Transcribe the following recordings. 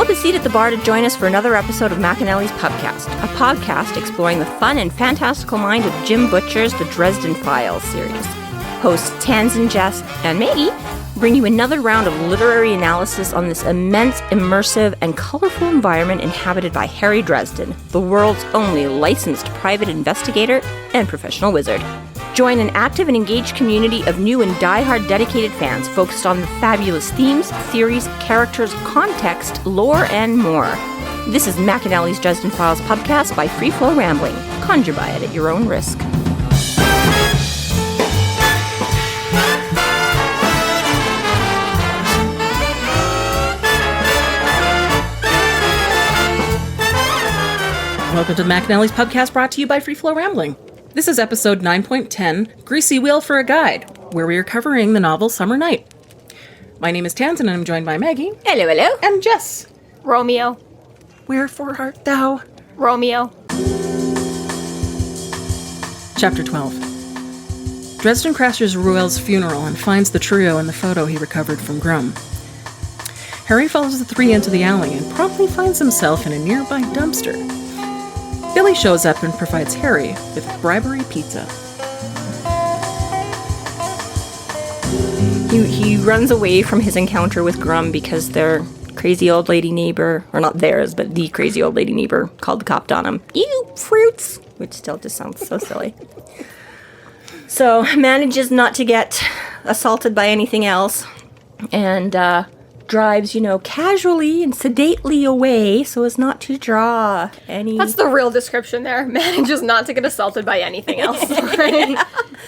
Grab a seat at the bar to join us for another episode of McAnally's Pubcast, a podcast exploring the fun and fantastical mind of Jim Butcher's The Dresden Files series. Hosts Tansenn, Jess, and Maggie bring you another round of literary analysis on this immense, immersive, and colorful environment inhabited by Harry Dresden, the world's only licensed private investigator and professional wizard. Join an active and engaged community of new and die-hard dedicated fans focused on the fabulous themes, theories, characters, context, lore, and more. This is McAnally's Dresden Files Pubcast by Free Flow Rambling. Conjure by it at your own risk. Welcome to the McAnally's Pubcast, brought to you by Free Flow Rambling. This is episode 9.10, Greasy Wheel for a Guide, where we are covering the novel Summer Night. My name is Tansenn, and I'm joined by Maggie. Hello, hello. And Jess. Romeo. Wherefore art thou? Romeo. Chapter 12. Dresden Crashes Ruel's funeral and finds the trio in the photo he recovered from Grum. Harry follows the three into the alley and promptly finds himself in a nearby dumpster. Billy shows up and provides Harry with bribery pizza. He runs away from his encounter with Grum because their crazy old lady neighbor, or not theirs, but the crazy old lady neighbor, called the cops on him. Ew, fruits! Which still just sounds so silly. So, manages not to get assaulted by anything else, and drives, casually and sedately away so as not to draw any... That's the real description there. Manages not to get assaulted by anything else. Right?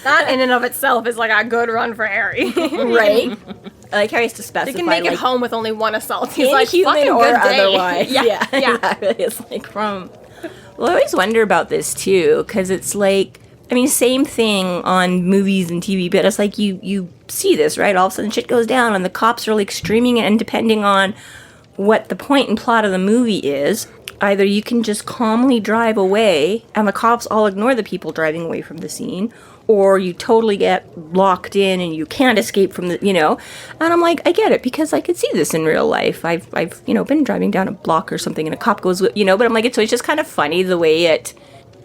That in and of itself is like a good run for Harry. Right? Like Harry has to specify. He can make it home with only one assault. He's inhuman like, fucking or good day. otherwise. Yeah. Exactly. It's like from... Well, I always wonder about this too, because it's like... same thing on movies and TV, but it's like you see this, right? All of a sudden shit goes down and the cops are like streaming it, and depending on what the point and plot of the movie is, either you can just calmly drive away and the cops all ignore the people driving away from the scene, or you totally get locked in and you can't escape from the, and I'm like, I get it, because I could see this in real life. I've been driving down a block or something and a cop goes, but I'm like, it's just kind of funny the way it,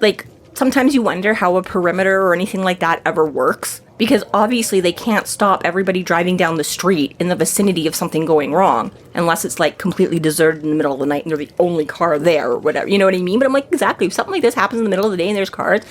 like, sometimes you wonder how a perimeter or anything like that ever works, because obviously they can't stop everybody driving down the street in the vicinity of something going wrong unless it's like completely deserted in the middle of the night and they're the only car there or whatever, you know what I mean? But I'm like, exactly, if something like this happens in the middle of the day and there's cars,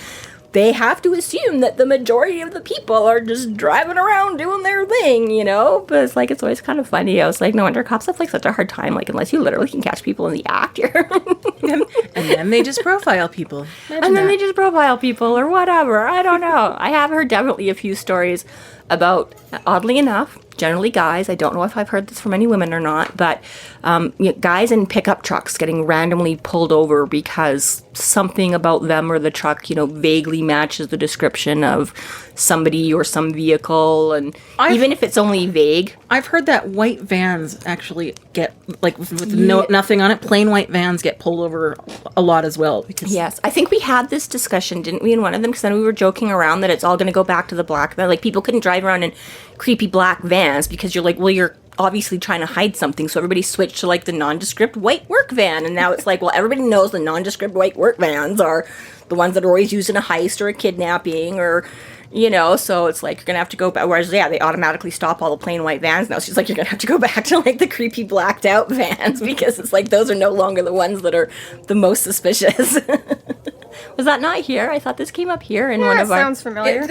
they have to assume that the majority of the people are just driving around doing their thing, But it's like, it's always kind of funny. I was like, no wonder cops have like such a hard time, like, unless you literally can catch people in the act. And then they just profile people. They just profile people or whatever. I don't know. I have heard definitely a few stories about, oddly enough, generally guys, I don't know if I've heard this from any women or not, but guys in pickup trucks getting randomly pulled over because something about them or the truck, vaguely matches the description of somebody or some vehicle, and even if it's only vague. I've heard that white vans actually get, like, with nothing on it, plain white vans get pulled over a lot as well. Yes, I think we had this discussion, didn't we, in one of them? Because then we were joking around that it's all going to go back to the black van. Like, people couldn't drive around in creepy black vans because you're like, well, you're obviously trying to hide something, so everybody switched to like the nondescript white work van, and now it's like, well, everybody knows the nondescript white work vans are the ones that are always used in a heist or a kidnapping, or so it's like you're gonna have to go back. Whereas they automatically stop all the plain white vans now. So she's like, you're gonna have to go back to like the creepy blacked out vans because it's like those are no longer the ones that are the most suspicious. Was that not here? I thought this came up here in one of our... sounds familiar.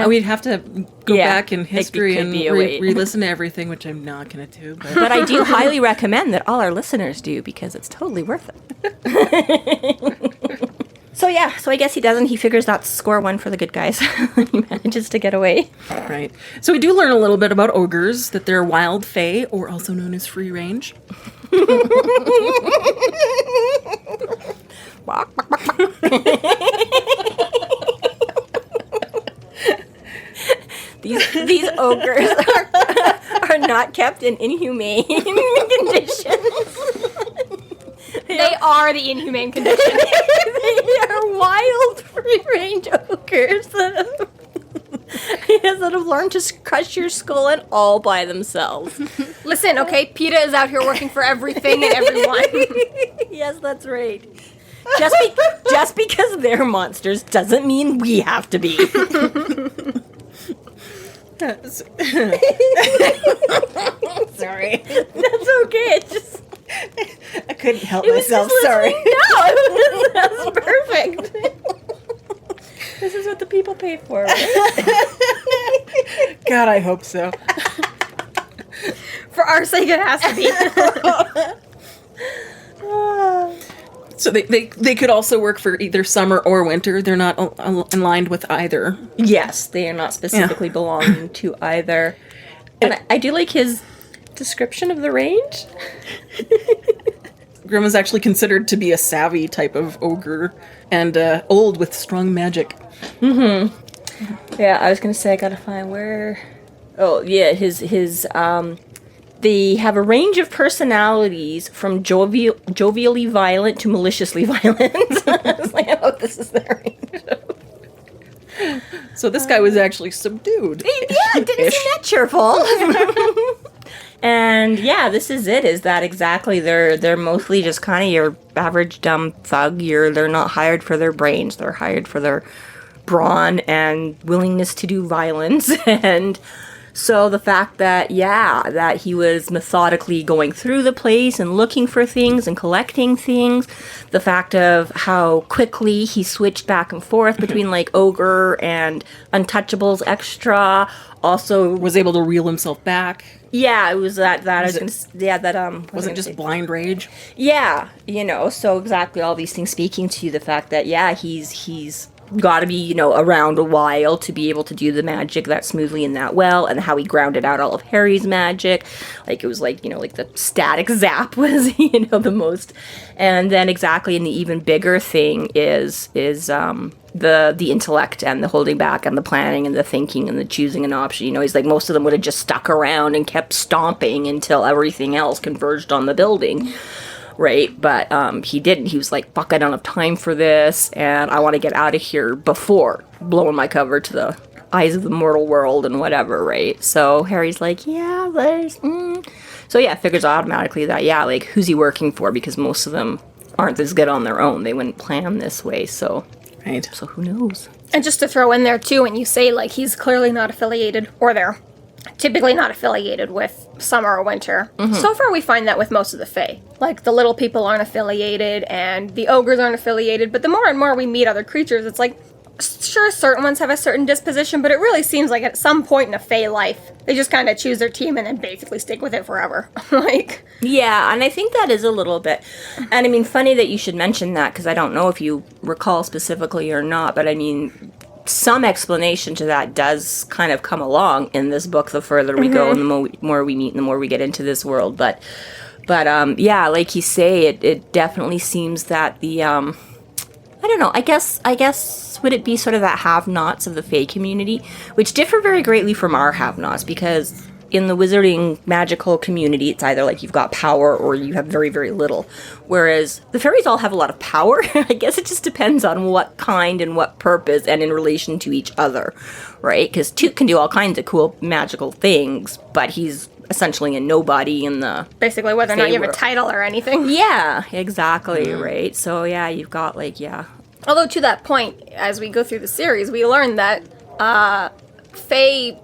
We'd have to go back in history and re-listen to everything, which I'm not going to do. But I do highly recommend that all our listeners do, because it's totally worth it. So I guess he doesn't. He figures that's score one for the good guys. He manages to get away. Right. So we do learn a little bit about ogres, that they're wild fae, or also known as free range. These ogres are not kept in inhumane conditions. They are the inhumane condition. They are wild, free-range ogres. that have learned to crush your skull and all by themselves. Listen, okay, PETA is out here working for everything and everyone. Yes, that's right. Just because they're monsters doesn't mean we have to be. Sorry. That's okay. It's just I couldn't help it was myself. just Sorry. That's perfect. This is what the people pay for, right? God, I hope so. For our sake, it has to be. So they could also work for either summer or winter. They're not aligned with either. Yes, they are not specifically belonging to either. And I do like his description of the range. Grimm is actually considered to be a savvy type of ogre and old with strong magic. Mm-hmm. Yeah, I was gonna say I gotta find where. Oh yeah, his they have a range of personalities from jovially violent to maliciously violent. I was like, oh, this is their range. So this guy was actually subdued. Yeah, it didn't seem that cheerful. And yeah, this is it. Is that exactly? They're mostly just kind of your average dumb thug. They're not hired for their brains. They're hired for their brawn and willingness to do violence. And so the fact that that he was methodically going through the place and looking for things and collecting things, the fact of how quickly he switched back and forth between like ogre and untouchables extra, also Was able to reel himself back. Yeah, it was that I was gonna Wasn't just blind rage. Yeah, so exactly all these things speaking to the fact that he's got to be around a while to be able to do the magic that smoothly and that well, and how he grounded out all of Harry's magic, like it was like like the static zap was the most, and then exactly, and the even bigger thing is the intellect and the holding back and the planning and the thinking and the choosing an option. He's like, most of them would have just stuck around and kept stomping until everything else converged on the building. Right, but he didn't. He was like, fuck, I don't have time for this, and I want to get out of here before blowing my cover to the eyes of the mortal world and whatever, right? So Harry's like, yeah, there's... So yeah, figures automatically that, like, who's he working for? Because most of them aren't this good on their own. They wouldn't plan this way, so... Right. So who knows? And just to throw in there, too, when you say, like, he's clearly not affiliated, or they're typically not affiliated with summer or winter. Mm-hmm. So far, we find that with most of the Fae. Like, the little people aren't affiliated, and the ogres aren't affiliated, but the more and more we meet other creatures, it's like, sure, certain ones have a certain disposition, but it really seems like at some point in a Fae life, they just kind of choose their team and then basically stick with it forever. Like... Yeah, and I think that is a little bit... And I mean, funny that you should mention that, because I don't know if you recall specifically or not, but I mean... Some explanation to that does kind of come along in this book the further we go and the more we meet and the more we get into this world. But yeah, like you say, it definitely seems that the, I don't know, I guess would it be sort of that have-nots of the Fae community, which differ very greatly from our have-nots, because in the wizarding magical community, it's either like you've got power or you have very, very little. Whereas the fairies all have a lot of power. I guess it just depends on what kind and what purpose and in relation to each other, right? Because Toot can do all kinds of cool magical things, but he's essentially a nobody in the... Basically, whether or not you have a title or anything. Yeah, exactly, right? So yeah, you've got like, Although to that point, as we go through the series, we learn that Fae...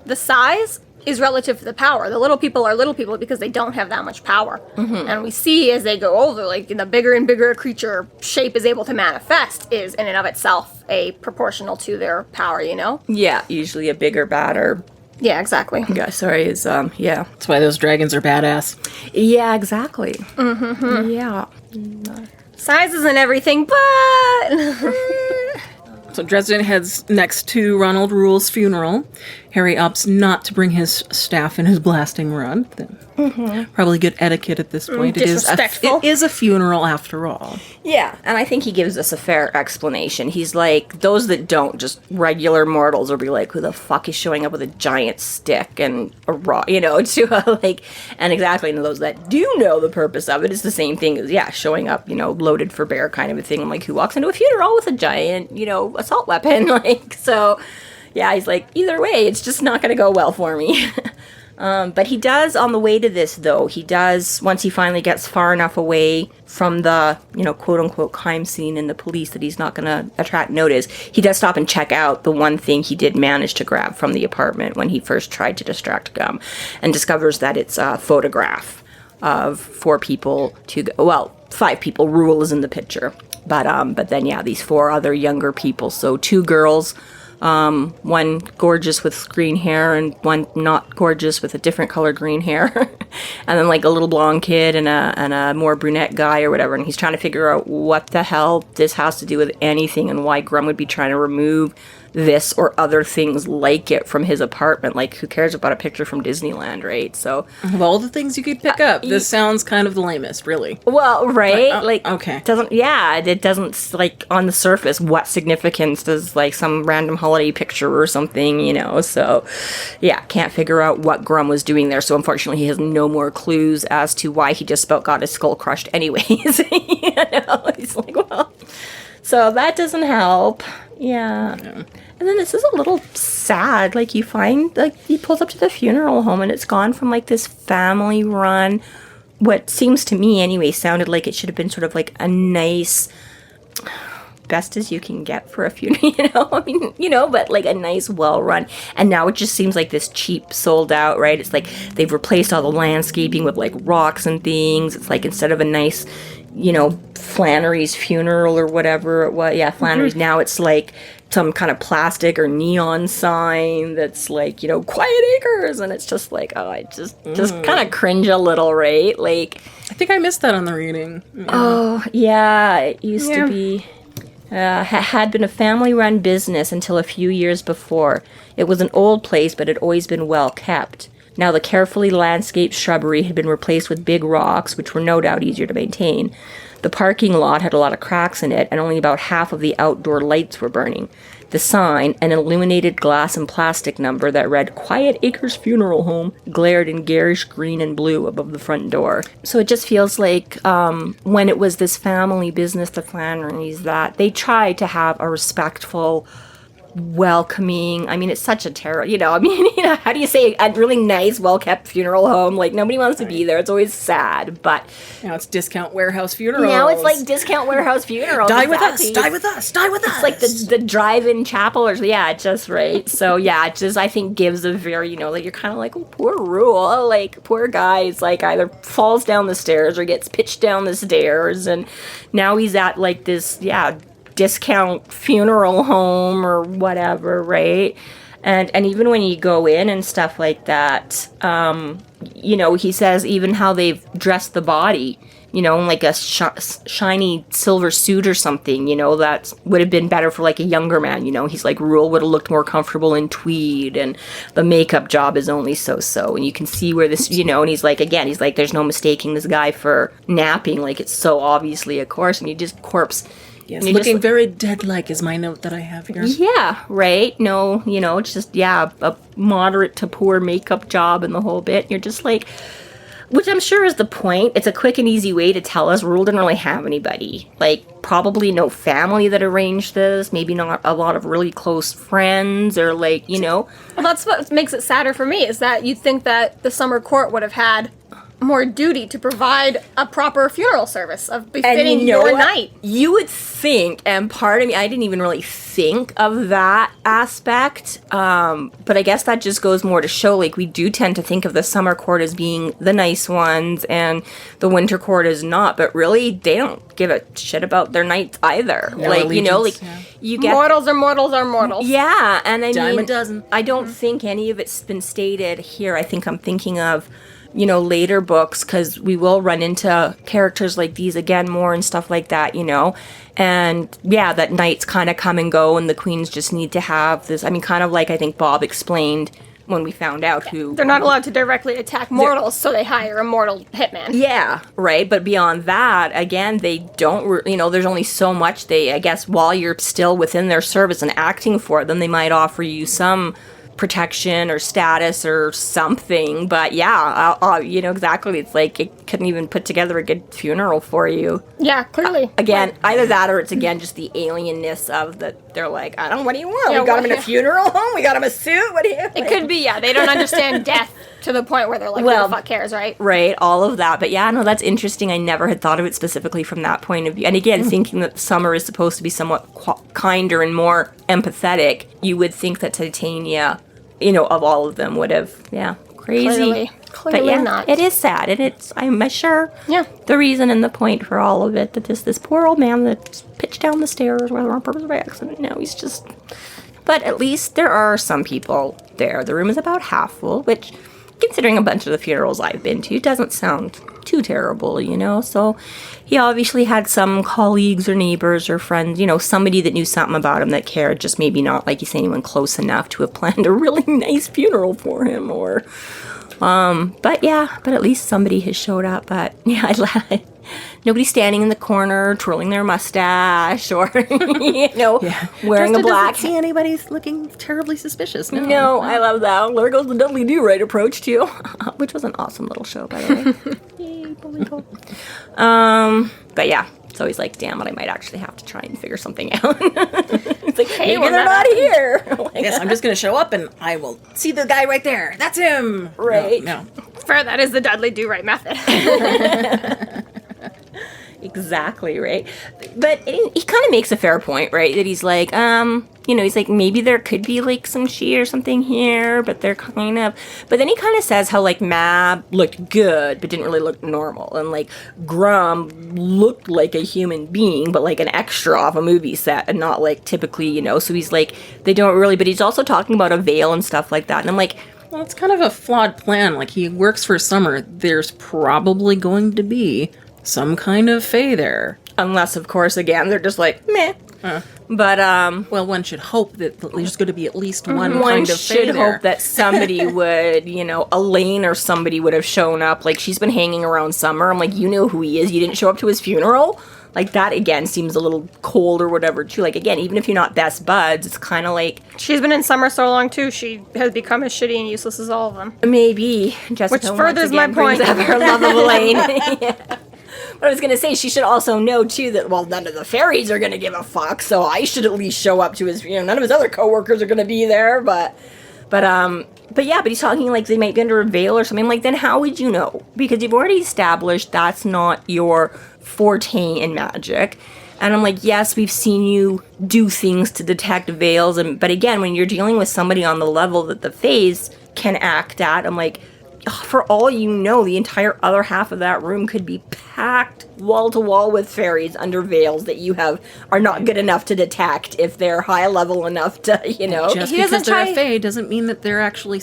the size is relative to the power. The little people are little people because they don't have that much power. Mm-hmm. And we see as they go older, like the bigger and bigger a creature shape is able to manifest is in and of itself a proportional to their power, Yeah, usually a bigger, badder. Yeah, exactly. Yeah, sorry, yeah. That's why those dragons are badass. Yeah, exactly. Mm-hmm. Yeah. Size isn't everything, but... So Dresden heads next to Ronald Rule's funeral. Harry opts not to bring his staff and his blasting rod. Probably good etiquette at this point. Disrespectful. It is a funeral after all. Yeah, and I think he gives us a fair explanation. He's like, those that don't, just regular mortals will be like, who the fuck is showing up with a giant stick and a rod, and exactly, and those that do know the purpose of it, it's the same thing as, showing up, loaded for bear kind of a thing. I'm like, who walks into a funeral with a giant, assault weapon? So... Yeah, he's like, either way, it's just not going to go well for me. But he does, on the way to this, though, once he finally gets far enough away from the, quote-unquote crime scene and the police that he's not going to attract notice, he does stop and check out the one thing he did manage to grab from the apartment when he first tried to distract Gum, and discovers that it's a photograph of 4 people well, 5 people. Rule is in the picture. But then, yeah, these 4 other younger people. So 2 girls, one gorgeous with green hair and one not gorgeous with a different color green hair. And then like a little blonde kid and a more brunette guy or whatever. And he's trying to figure out what the hell this has to do with anything and why Grum would be trying to remove this or other things like it from his apartment. Like, who cares about a picture from Disneyland, right? So, of all the things you could pick up, this sounds kind of the lamest, really. Well, right? Okay. It doesn't, like, on the surface, what significance does, like, some random holiday picture or something, So, yeah, can't figure out what Grum was doing there. So, unfortunately, he has no more clues as to why he just about got his skull crushed anyways. He's like, well, so that doesn't help. Yeah. And then this is a little sad. Like, you find, like, he pulls up to the funeral home and it's gone from, like, this family run, what seems to me anyway, sounded like it should have been sort of like a nice, best as you can get for a funeral, but like a nice, well run. And now it just seems like this cheap, sold out, right? It's like they've replaced all the landscaping with like rocks and things. It's like instead of a nice, Flannery's funeral or whatever it was. Yeah, Flannery's. Mm-hmm. Now it's like some kind of plastic or neon sign that's like, Quiet Acres. And it's just like, oh, I just kind of cringe a little, right? Like, I think I missed that on the reading. Yeah. Oh, yeah. It used to be, had been a family-run business until a few years before. It was an old place, but had always been well kept. Now the carefully landscaped shrubbery had been replaced with big rocks, which were no doubt easier to maintain. The parking lot had a lot of cracks in it, and only about half of the outdoor lights were burning. The sign, an illuminated glass and plastic number that read Quiet Acres Funeral Home, glared in garish green and blue above the front door. So it just feels like when it was this family business, the Flannerys, that they tried to have a respectful, welcoming, it's such a terror, how do you say a really nice, well-kept funeral home? Like, nobody wants to be there. It's always sad, but now it's discount warehouse funerals. Now it's like discount warehouse funerals. Die with us, die with us, die with us. It's like the drive-in chapel, or just right. So yeah, it just, I think, gives a very, like, you're kind of like, oh, poor Rule, like, poor guy. It's like either falls down the stairs or gets pitched down the stairs, and now he's at like this, discount funeral home or whatever, right? And even when you go in and stuff like that, he says even how they've dressed the body, in like a shiny silver suit or something, that would have been better for like a younger man, He's like, Rule would have looked more comfortable in tweed, and the makeup job is only so-so, and you can see where this, and he's like, there's no mistaking this guy for napping, like it's so obviously a corpse, and you just corpse. Yes, looking very dead-like is my note that I have here. Yeah, right? No, it's just, a moderate to poor makeup job and the whole bit. You're just like, which I'm sure is the point. It's a quick and easy way to tell us Rule didn't really have anybody. Like, probably no family that arranged this. Maybe not a lot of really close friends or, like, Well, that's what makes it sadder for me, is that you'd think that the summer court would have had more duty to provide a proper funeral service of befitting your night. You would think, and part of me, I didn't even really think of that aspect, but I guess that just goes more to show, like, we do tend to think of the summer court as being the nice ones, and the winter court is not, but really, they don't give a shit about their nights either. Yeah, like, you get... Mortals are mortals are mortals. Yeah, and Dime a dozen. I don't think any of it's been stated here. I think I'm thinking of later books, because we will run into characters like these again more and stuff like that, and that nights kind of come and go, and the queens just need to have this, kind of like I think Bob explained when we found out who... They're not allowed to directly attack mortals, so they hire a mortal hitman. Yeah, right, but beyond that, again, they don't, there's only so much I guess, while you're still within their service and acting for them, they might offer you some protection or status or something, but exactly, it's like it couldn't even put together a good funeral for you. Yeah, clearly. Again, either that or it's again just the alienness of the they're like, I don't know, what do you want? Yeah, We got what- him in a funeral home? We got him a suit? What do you... It could be, yeah. They don't understand death to the point where they're like, Well, who the fuck cares, right? Right, all of that. But yeah, no, that's interesting. I never had thought of it specifically from that point of view. And again, thinking that Summer is supposed to be somewhat kinder and more empathetic, you would think that Titania, of all of them would have, crazy. Clearly But yeah, not. it is sad, and I'm sure Yeah. the reason and the point for all of it, that this poor old man that pitched down the stairs, whether on purpose or by accident, he's just... But at least there are some people there. The room is about half full, which, considering a bunch of the funerals I've been to, doesn't sound too terrible, So he obviously had some colleagues or neighbors or friends, somebody that knew something about him that cared, just maybe not, like you say, anyone close enough to have planned a really nice funeral for him, or... but at least somebody has showed up. But yeah, nobody's standing in the corner twirling their mustache or wearing a black. See anybody's looking terribly suspicious. No, I love that. There goes the Dudley Do-Right approach too, which was an awesome little show, by the way. Yay, bully go. But yeah. So he's like, damn it, I might actually have to try and figure something out. It's like, hey, when they're that not here. Yes, I'm just going to show up and I will see the guy right there. That's him. Right. No. Fair, that is the Dudley Do-Right method. Exactly, right? But he kind of makes a fair point, right? That he's like, he's like, maybe there could be like some shit or something here, but they're kind of... But then he kind of says how like Mab looked good, but didn't really look normal. And like Grum looked like a human being, but like an extra off a movie set and not like typically, So he's like, they don't really... But he's also talking about a veil and stuff like that. And I'm like... Well, it's kind of a flawed plan. Like, he works for Summer. There's probably going to be some kind of fae there. Unless, of course, again, they're just like, meh. But, well, one should hope that there's going to be at least one one kind of fae should there. hope that somebody would, Elaine or somebody would have shown up. Like, she's been hanging around Summer. I'm like, you know who he is. You didn't show up to his funeral? Like, that, again, seems a little cold or whatever, too. Like, again, even if you're not best buds, it's kind of like... She's been in Summer so long, too, she has become as shitty and useless as all of them. Maybe Jessica Which furthers my brings point. up her love of Elaine. Yeah. But I was going to say, she should also know, too, that, well, none of the fairies are going to give a fuck, so I should at least show up to his... none of his other coworkers are going to be there, But he's talking like they might be under a veil or something. Like, then how would you know? Because you've already established that's not your forte in magic. And I'm like, yes, we've seen you do things to detect veils. But again, when you're dealing with somebody on the level that the fays can act at, I'm like, for all you know, the entire other half of that room could be packed wall to wall with fairies under veils that you are not good enough to detect if they're high level enough to, Just He because doesn't they're try- a fae doesn't mean that they're actually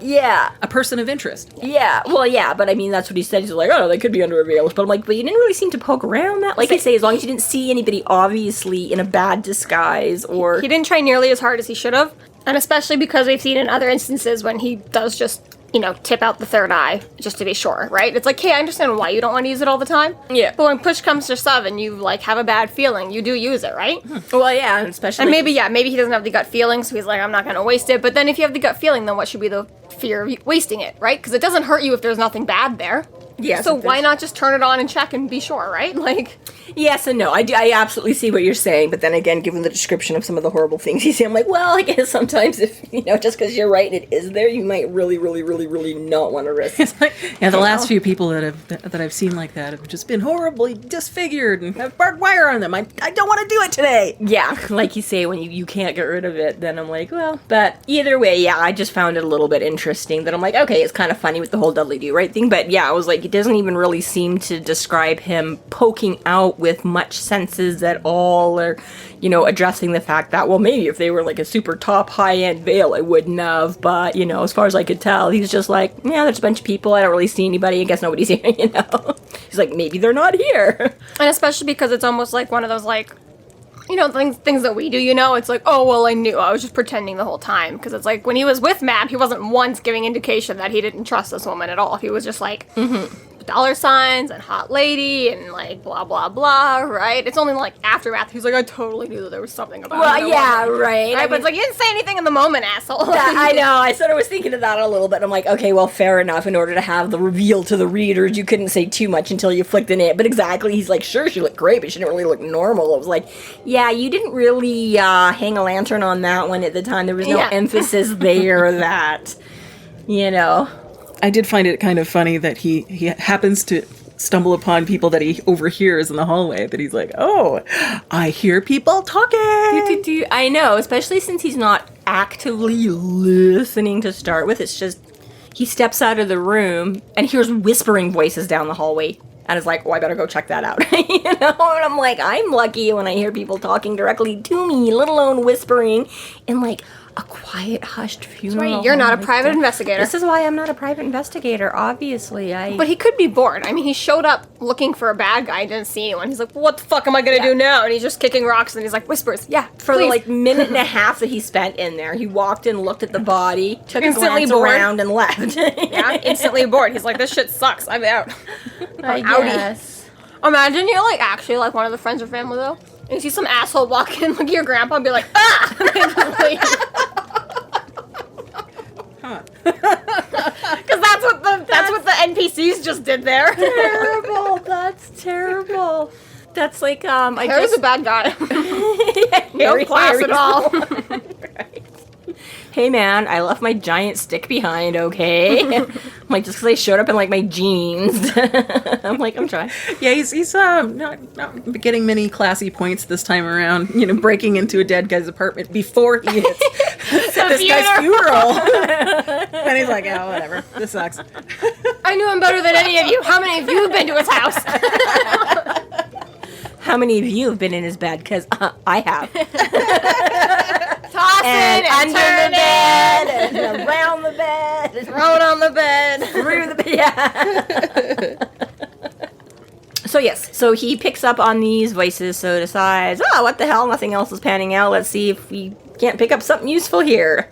Yeah. a person of interest. Yeah, well, yeah, but I mean, that's what he said. He's like, oh, they could be under a veil. But I'm like, but you didn't really seem to poke around that. Like I say, as long as you didn't see anybody obviously in a bad disguise or... He didn't try nearly as hard as he should have, and especially because we've seen in other instances when he does just, tip out the third eye, just to be sure, right? It's like, hey, I understand why you don't want to use it all the time. Yeah. But when push comes to shove and you, have a bad feeling, you do use it, right? Well, yeah, and especially... And maybe he doesn't have the gut feeling, so he's like, I'm not going to waste it. But then if you have the gut feeling, then what should be the fear of wasting it, right? Because it doesn't hurt you if there's nothing bad there. Yes, So if why there's- not just turn it on and check and be sure, right? Like... Yes and no. I absolutely see what you're saying, but then again, given the description of some of the horrible things you see, I'm like, well, I guess sometimes if, just because you're right and it is there, you might really, really, really, really not want to risk it. Yeah, the last few people that I've seen like that have just been horribly disfigured and have barbed wire on them. I don't want to do it today. Yeah, like you say, when you can't get rid of it, then I'm like, well, but either way, yeah, I just found it a little bit interesting that I'm like, okay, it's kind of funny with the whole Dudley Do-Right thing, but yeah, I was like, it doesn't even really seem to describe him poking out with much senses at all, or, addressing the fact that, well, maybe if they were like a super top high-end veil, I wouldn't have, but, as far as I could tell, he's just like, yeah, there's a bunch of people, I don't really see anybody, I guess nobody's here, He's like, maybe they're not here. And especially because it's almost like one of those, things that we do, it's like, oh, well, I knew. I was just pretending the whole time. Because it's like, when he was with Mab, he wasn't once giving indication that he didn't trust this woman at all. He was just like, dollar signs and hot lady and like blah blah blah, right? It's only like aftermath he's like, I totally knew that there was something about it. Well, yeah, right. Right, I but it's like, you didn't say anything in the moment, asshole. I know. I sort of was thinking of that a little bit. I'm like, okay, well, fair enough. In order to have the reveal to the readers, you couldn't say too much until you flicked in it. But exactly, he's like, sure, she looked great, but she didn't really look normal. It was like, yeah, you didn't really hang a lantern on that one at the time. There was no emphasis there that, you know. I did find it kind of funny that he happens to stumble upon people that he overhears in the hallway, that he's like, oh, I hear people talking. I know, especially since he's not actively listening to start with. It's just, he steps out of the room and hears whispering voices down the hallway. And is like, oh, I better go check that out. You know? And I'm like, I'm lucky when I hear people talking directly to me, let alone whispering in like a quiet, hushed funeral. Right, you're not a private investigator. This is why I'm not a private investigator, obviously. But he could be bored. I mean, he showed up looking for a bad guy, didn't see anyone. He's like, well, what the fuck am I gonna do now? And he's just kicking rocks and he's like, whispers. Yeah, for the like minute and a half that he spent in there, he walked in, looked at the body, took a glance around and left. Yeah, instantly bored. He's like, this shit sucks. I'm out. I guess. Imagine you're like actually like one of the friends or family though, and you see some asshole walk in, look at your grandpa, and be like, ah! Because that's what the NPCs just did there. Terrible. That's terrible. That's like Harry's a bad guy. No class at all. Right. Hey man, I left my giant stick behind, okay? I'm like, just because I showed up in like my jeans. I'm like, I'm trying. Yeah, he's not getting many classy points this time around, you know, breaking into a dead guy's apartment before he hits this guy's funeral. And he's like, oh, whatever, this sucks. I knew him better than any of you. How many of you have been to his house? How many of you have been in his bed? Because I have. Tossing and under turning, the bed, and around the bed, and thrown on the bed, through the bed. Yeah. So yes, so he picks up on these voices, so decides, oh, what the hell, nothing else is panning out. Let's see if we can't pick up something useful here.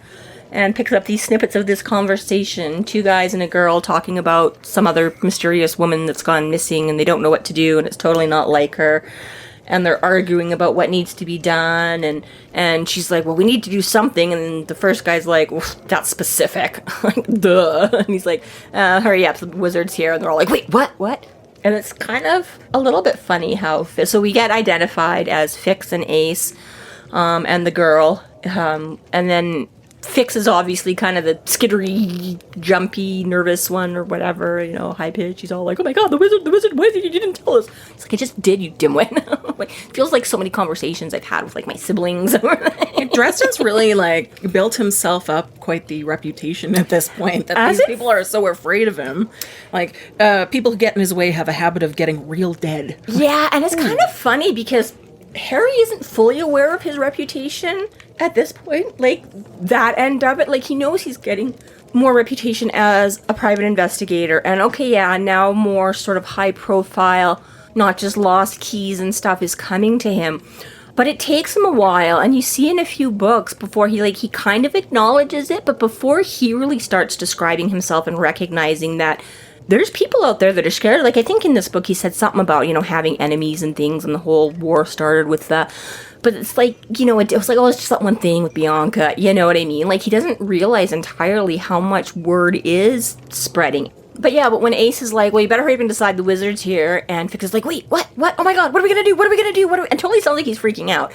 And picks up these snippets of this conversation. 2 guys and a girl talking about some other mysterious woman that's gone missing and they don't know what to do and it's totally not like her. And they're arguing about what needs to be done. And she's like, well, we need to do something. And then the first guy's like, well, that's specific. Like, duh. And he's like, hurry up, the wizard's here. And they're all like, wait, what? And it's kind of a little bit funny how... So we get identified as Fix and Ace and the girl. And then... Fix is obviously kind of the skittery, jumpy, nervous one or whatever, you know, high pitch. He's all like, oh my god, the wizard, why did you didn't tell us? It's like, I just did, you dimwit. Like, feels like so many conversations I've had with, like, my siblings. Dresden's really, like, built himself up quite the reputation at this point, that these people are so afraid of him. Like, people who get in his way have a habit of getting real dead. Yeah, and it's kind of funny because Harry isn't fully aware of his reputation at this point, like, that end of it. Like, he knows he's getting more reputation as a private investigator, and okay, yeah, now more sort of high profile, not just lost keys and stuff is coming to him. But it takes him a while, and you see in a few books before he kind of acknowledges it, but before he really starts describing himself and recognizing that there's people out there that are scared. Like, I think in this book he said something about, you know, having enemies and things, and the whole war started with that. But it's like, you know, it was like, oh, it's just that one thing with Bianca. You know what I mean? Like, he doesn't realize entirely how much word is spreading. But yeah, but when Ace is like, well, you better hurry up and decide, the wizard's here, and Fix is like, wait, what? Oh my god, what are we gonna do? And totally sounds like he's freaking out.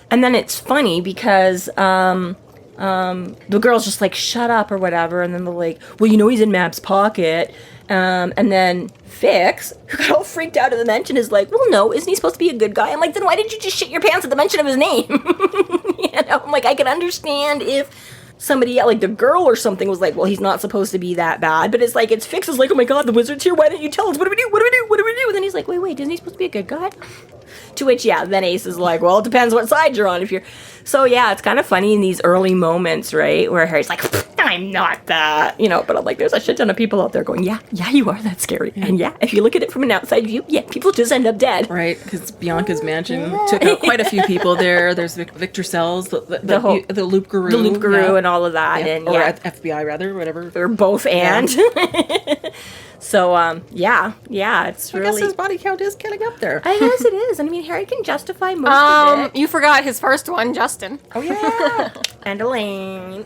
And then it's funny because, the girl's just like, shut up or whatever, and then they're like, well, you know he's in Mab's pocket. And then Fix, who got all freaked out at the mention, is like, well, no, isn't he supposed to be a good guy? I'm like, then why did you just shit your pants at the mention of his name? You know, I'm like, I can understand if somebody, like the girl or something, was like, well, he's not supposed to be that bad. But it's like, it's Fix is like, oh my god, the wizard's here, why didn't you tell us? What do we do? And then he's like, wait, isn't he supposed to be a good guy? To which, yeah, then Ace is like, well, it depends what side you're on. So yeah, it's kind of funny in these early moments, right, where Harry's like, I'm not that, you know, but I'm like, there's a shit ton of people out there going, yeah, you are that scary. And yeah, if you look at it from an outside view, yeah, people just end up dead. Right, because Bianca's mansion took out quite a few people there. There's Victor Sells, the Loop Guru. The Loop Guru, yeah. And all of that. Yeah. And or FBI, rather, whatever. Or both and. So, yeah, it's I really... guess his body count is getting up there. I guess it is. And I mean, Harry can justify most of it. You forgot his first one, Justin. Oh, yeah. And Elaine.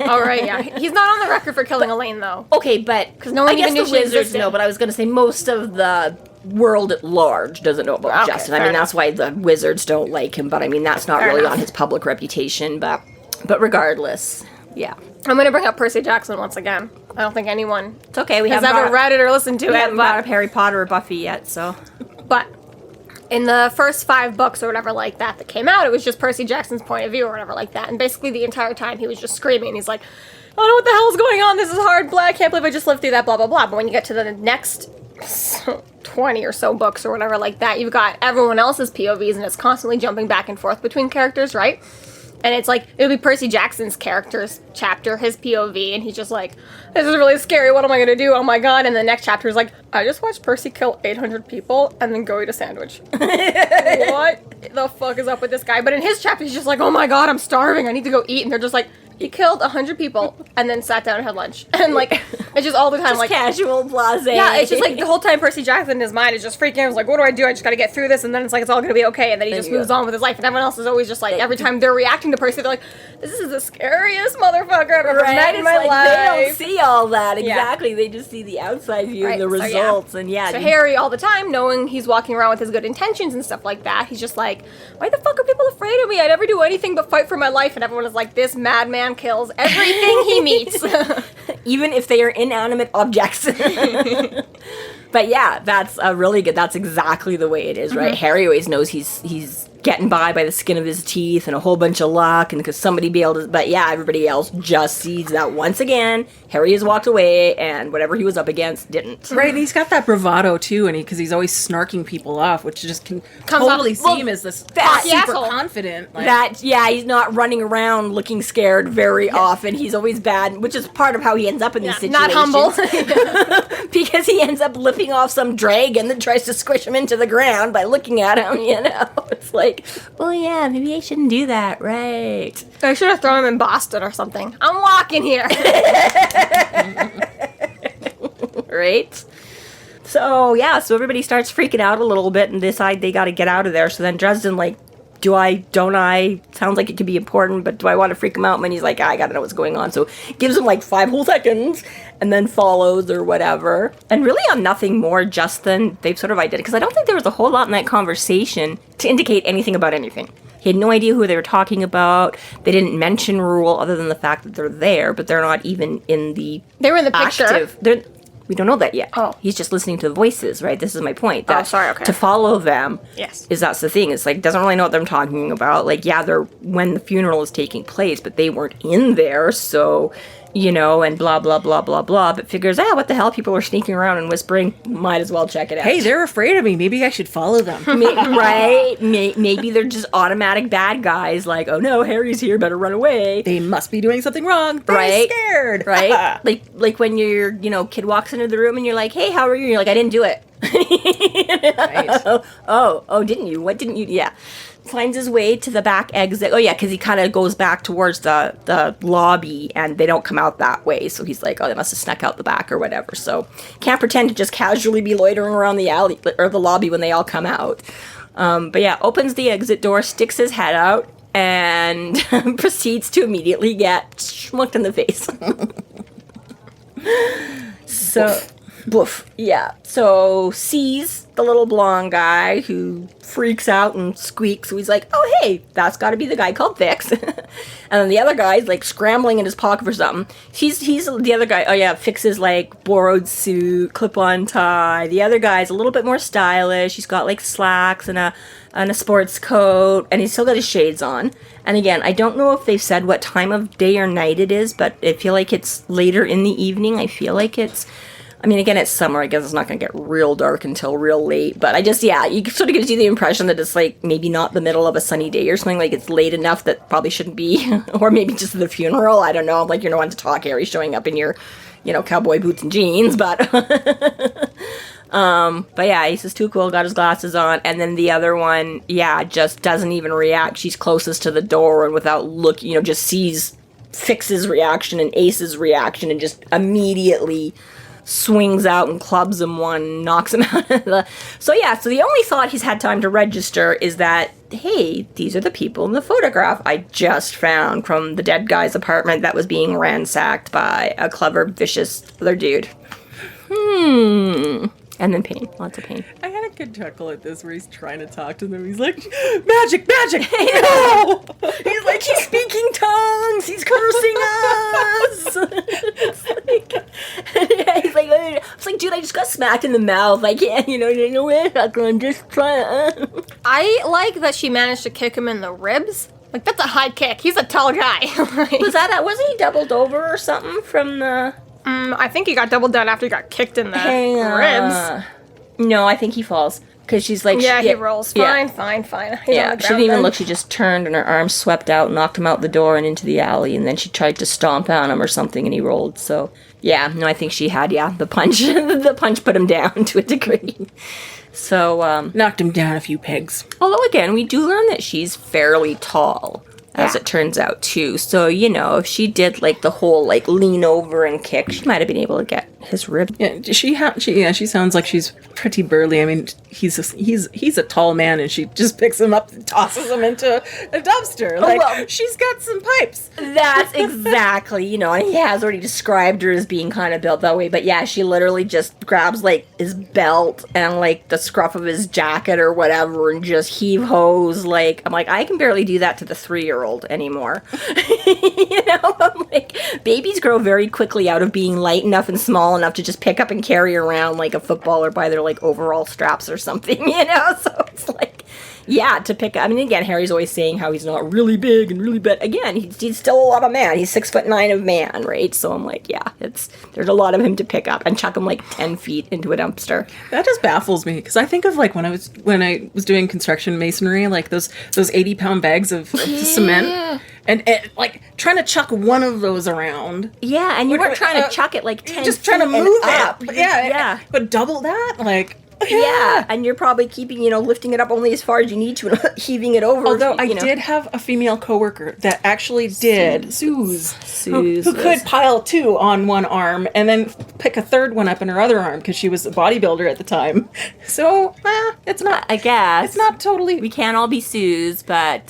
All right, yeah. He's not on the record for killing Elaine, though. Okay, but... Because no one I guess even knew the she wizards existed. know, but I was going to say most of the world at large doesn't know about Okay, Justin. I fair mean, enough. that's why the wizards don't like him, but I mean, that's not Fair really enough. on his public reputation, but regardless, yeah. I'm going to bring up Percy Jackson once again. I don't think anyone It's okay, we has haven't ever brought- read it or listened to we it, haven't brought but... up Harry Potter or Buffy yet, so... But in the first 5 books or whatever like that came out, it was just Percy Jackson's point of view or whatever like that. And basically the entire time he was just screaming. He's like, I don't know what the hell is going on. This is hard. Blah, I can't believe I just lived through that, blah, blah, blah. But when you get to the next 20 or so books or whatever like that, you've got everyone else's POVs and it's constantly jumping back and forth between characters, right? And it's like, it'll be Percy Jackson's character's chapter, his POV, and he's just like, this is really scary, what am I gonna do? Oh my god. And the next chapter is like, I just watched Percy kill 800 people and then go eat a sandwich. What the fuck is up with this guy? But in his chapter, he's just like, oh my god, I'm starving, I need to go eat. And they're just like, he killed 100 people and then sat down and had lunch. And like, it's just all the time Just like... casual, blasé. Yeah, it's just like the whole time Percy Jackson in his mind is just freaking out. He's like, what do? I just gotta get through this, and then it's like, it's all gonna be okay, and then he just moves on with his life, and everyone else is always just like, every time they're reacting to Percy, they're like, this is the scariest motherfucker I've ever met in It's my like, life. they don't see all that, Yeah. exactly. They just see the outside view and the Right, so, yeah. results, and yeah. So Harry, all the time, knowing he's walking around with his good intentions and stuff like that, he's just like, why the fuck are people afraid of me? I never do anything but fight for my life, and everyone is like, this madman kills everything he meets. Even if they are inanimate objects. But yeah, that's really good. That's exactly the way it is, right? Harry always knows he's getting by the skin of his teeth and a whole bunch of luck, and because somebody be able to. But yeah, everybody else just sees that once again. Harry has walked away, and whatever he was up against didn't. Right, and he's got that bravado too, and because he's always snarking people off, which just can Comes off- totally well, seem as this that- super asshole. confident. Like, That he's not running around looking scared very often. He's always bad, which is part of how he ends up in these situations. not humble. Because he ends up lifting off some dragon that tries to squish him into the ground by looking at him, you know? It's like, well, yeah, maybe I shouldn't do that, right? I should have thrown him in Boston or something. I'm walking here. Right? So, yeah, so everybody starts freaking out a little bit and decide they gotta get out of there. So then Dresden, like, do I, don't I? Sounds like it could be important, but do I want to freak him out? And he's like, I gotta know what's going on. So gives him like 5 whole seconds and then follows or whatever. And really on nothing more just than they've sort of identified, because I don't think there was a whole lot in that conversation to indicate anything about anything. He had no idea who they were talking about. They didn't mention Rule other than the fact that they're there, but they're not even in the They were in the picture. active. We don't know that yet. Oh. He's just listening to the voices, right? This is my point. Oh, That sorry, okay. To follow them Yes. is that's the thing. It's like, doesn't really know what they're talking about. Like, yeah, they're when the funeral is taking place, but they weren't in there, so, you know, and blah, blah, blah, blah, blah. But figures, what the hell? People are sneaking around and whispering. Might as well check it out. hey, they're afraid of me. Maybe I should follow them. Right? Maybe they're just automatic bad guys. Like, oh no, Harry's here, better run away. They must be doing something wrong. They're Right? scared. Right? like when your kid walks into the room and you're like, hey, how are you? And you're like, I didn't do it. Right. Oh, didn't you? What didn't you? Yeah. Finds his way to the back exit. Oh, yeah, because he kind of goes back towards the lobby, and they don't come out that way. So he's like, oh, they must have snuck out the back or whatever. So can't pretend to just casually be loitering around the alley or the lobby when they all come out. But yeah, opens the exit door, sticks his head out, and proceeds to immediately get schmucked in the face. So, boof. Yeah. So sees the little blonde guy who freaks out and squeaks. So he's like, oh, hey, that's got to be the guy called Fix. And then the other guy's like scrambling in his pocket for something. He's the other guy. Oh, yeah. Fix's like borrowed suit, clip-on tie. The other guy's a little bit more stylish. He's got like slacks and a sports coat, and he's still got his shades on. And again, I don't know if they've said what time of day or night it is, but I feel like it's later in the evening. I feel like it's, I mean, again, it's summer. I guess it's not going to get real dark until real late. But it sort of gives you the impression that it's like maybe not the middle of a sunny day or something. Like it's late enough that probably shouldn't be, or maybe just the funeral. I don't know. Like you're no one to talk, Harry, showing up in your, cowboy boots and jeans. But but yeah, he's just too cool, got his glasses on, and then the other one, just doesn't even react. She's closest to the door, and without looking, just sees Fix's reaction and Ace's reaction, and just immediately swings out and clubs him one, knocks him out of the... So the only thought he's had time to register is that, hey, these are the people in the photograph I just found from the dead guy's apartment that was being ransacked by a clever, vicious other dude. And then pain. Lots of pain. I had a good chuckle at this where he's trying to talk to them. He's like, magic! No! He's like, he's speaking tongues! He's cursing us! He's like, it's like, dude, I just got smacked in the mouth. I can't, I'm just trying. I like that she managed to kick him in the ribs. Like, that's a high kick. He's a tall guy. Wasn't he doubled over or something from the... I think he got doubled down after he got kicked in the ribs. No, I think he falls. Because she's like... he rolls. Fine. He's she didn't even look. She just turned and her arm swept out, knocked him out the door and into the alley. And then she tried to stomp on him or something and he rolled. So, I think she had, the punch. The punch put him down to a degree. So, knocked him down a few pegs. Although, again, we do learn that she's fairly tall. As it turns out, too. So, if she did, the whole, lean over and kick, she might have been able to get his rib. Yeah, she sounds like she's pretty burly. I mean, he's a tall man, and she just picks him up and tosses him into a dumpster. She's got some pipes. That's exactly, and he has already described her as being kind of built that way. But, she literally just grabs, his belt and, the scruff of his jacket or whatever and just heave-hos. I'm like, I can barely do that to the 3-year-old anymore. I'm like, babies grow very quickly out of being light enough and small enough to just pick up and carry around like a footballer by their overall straps or something, so it's to pick up. I mean, again, Harry's always saying how he's not really big and really big. Again, he's still a lot of man. He's 6'9" of man, right? So I'm like, there's a lot of him to pick up and chuck him 10 feet into a dumpster. That just baffles me because I think of when I was doing construction masonry, those 80-pound bags of cement, and trying to chuck one of those around. Yeah, and you weren't trying to chuck it 10 just feet trying to move up. Yeah. But double that, Yeah, and you're probably keeping, lifting it up only as far as you need to and heaving it over. Although I did have a female coworker that actually did, Suze, who could pile 2 on one arm and then pick a third one up in her other arm because she was a bodybuilder at the time. So, it's not, I guess. It's not totally... We can't all be Suze, but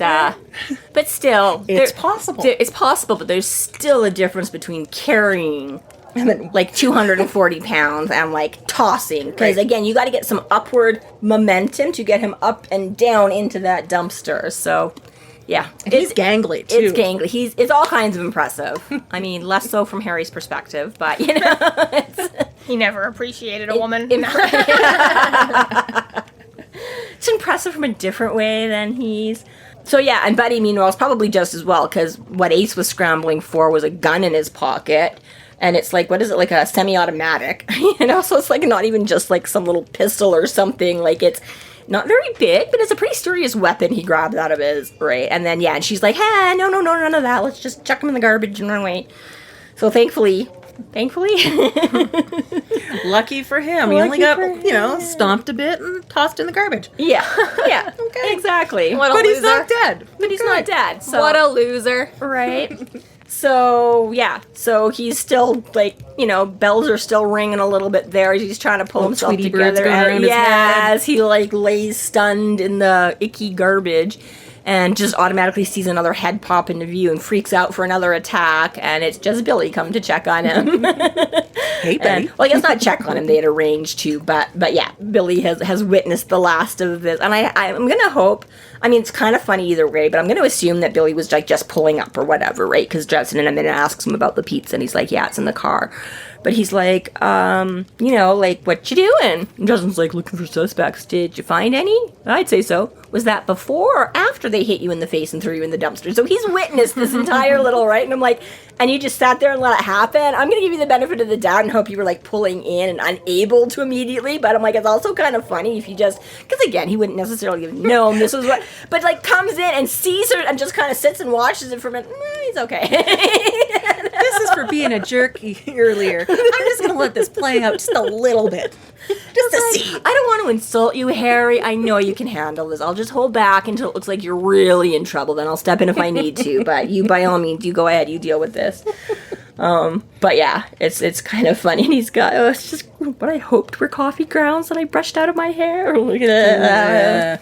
still. It's possible. It's possible, but there's still a difference between carrying... 240 pounds and tossing, because again, you got to get some upward momentum to get him up and down into that dumpster. So he's gangly too. It's gangly. It's all kinds of impressive. I mean, less so from Harry's perspective, but he never appreciated a woman. It's impressive from a different way than he's. So and Buddy, meanwhile, is probably just as well, because what Ace was scrambling for was a gun in his pocket. And it's what is it, a semi-automatic, so it's not even just some little pistol or something, it's not very big, but it's a pretty serious weapon he grabbed out of his, right? And then, and she's like, hey, no, none of that, let's just chuck him in the garbage and run away. So thankfully, lucky for him, he only got, stomped a bit and tossed in the garbage. Yeah, okay. Exactly. But he's not dead. He's not dead, so. What a loser. Right? So, so he's still, bells are still ringing a little bit there. He's trying to pull himself Tweety together. Bird's going around his head. As he, lays stunned in the icky garbage and just automatically sees another head pop into view and freaks out for another attack. And it's just Billy come to check on him. Hey, Billy. I guess not check on him. They had arranged to, but Billy has witnessed the last of this. And I'm going to hope... I mean, it's kind of funny either way, but I'm going to assume that Billy was just pulling up or whatever, right? Because Dresden in a minute asks him about the pizza, and he's like, yeah, it's in the car. But he's like, what you doing? And Dresden's looking for suspects. Did you find any? I'd say so. Was that before or after they hit you in the face and threw you in the dumpster? So he's witnessed this entire little, right? And I'm like, and you just sat there and let it happen? I'm going to give you the benefit of the doubt and hope you were, pulling in and unable to immediately. But I'm like, it's also kind of funny if you just, because again, he wouldn't necessarily have known this was what, but comes in and sees her and just kind of sits and watches it for a minute. He's okay. This is for being a jerk earlier. I'm just going to let this play out just a little bit. Just to see. I don't want to insult you, Harry. I know you can handle this. I'll just hold back until it looks like you're really in trouble. Then I'll step in if I need to. But you, by all means, you go ahead. You deal with this. But yeah, it's kind of funny. And he's got, it's just what I hoped were coffee grounds that I brushed out of my hair. Look at that.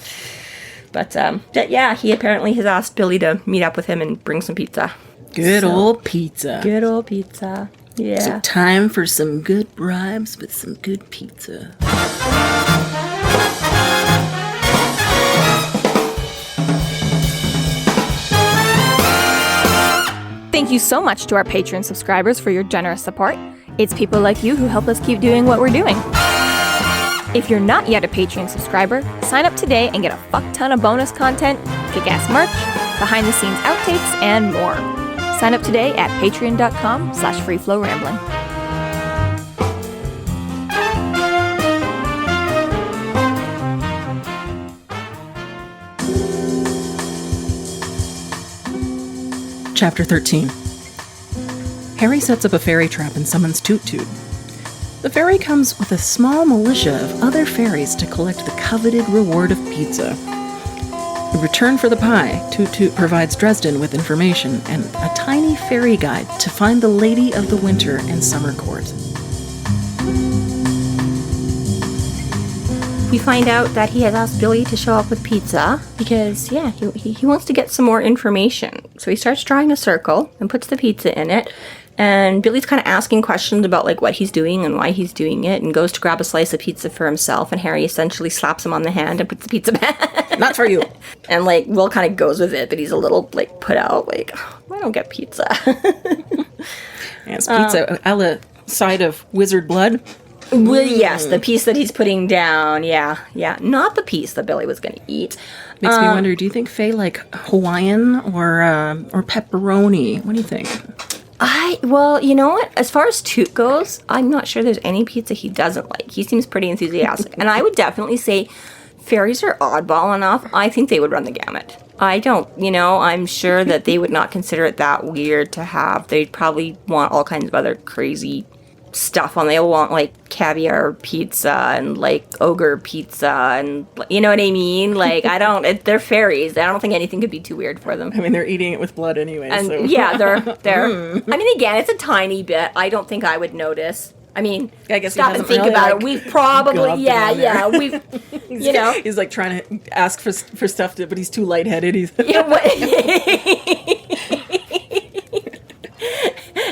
But yeah, he apparently has asked Billy to meet up with him and bring some pizza. Good old pizza. Good old pizza. Yeah. So time for some good bribes with some good pizza. Thank you so much to our Patreon subscribers for your generous support. It's people like you who help us keep doing what we're doing. If you're not yet a Patreon subscriber, sign up today and get a fuck ton of bonus content, kick-ass merch, behind-the-scenes outtakes, and more. Sign up today at patreon.com/freeflowrambling. Chapter 13. Harry sets up a fairy trap and summons Toot Toot. The fairy comes with a small militia of other fairies to collect the coveted reward of pizza. In return for the pie, Toot Toot provides Dresden with information and a tiny fairy guide to find the Lady of the Winter in Summer Court. We find out that he has asked Billy to show up with pizza because, yeah, he wants to get some more information. So he starts drawing a circle and puts the pizza in it. And Billy's kind of asking questions about, like, what he's doing and why he's doing it, and goes to grab a slice of pizza for himself. And Harry essentially slaps him on the hand and puts the pizza back. Not for you. And, like, Will kind of goes with it, but he's a little, like, put out, like, oh, I don't get pizza. Yes, pizza a la side of wizard blood. Well, yes, the piece that he's putting down, yeah. Not the piece that Billy was going to eat. Makes me wonder, do you think Faye like Hawaiian or pepperoni? What do you think? Well, you know what? As far as Toot goes, I'm not sure there's any pizza he doesn't like. He seems pretty enthusiastic. And I would definitely say fairies are oddball enough. I think they would run the gamut. I don't, I'm sure that they would not consider it that weird to have. They'd probably want all kinds of other crazy stuff on. They'll want like caviar pizza and like ogre pizza and you know what I mean? Like they're fairies. I don't think anything could be too weird for them. I mean, they're eating it with blood anyway. And so. yeah, they're I mean, again, it's a tiny bit. I don't think I would notice. I mean, I guess stop and think about it. We've probably, we've, He's like trying to ask for stuff, but he's too lightheaded. He's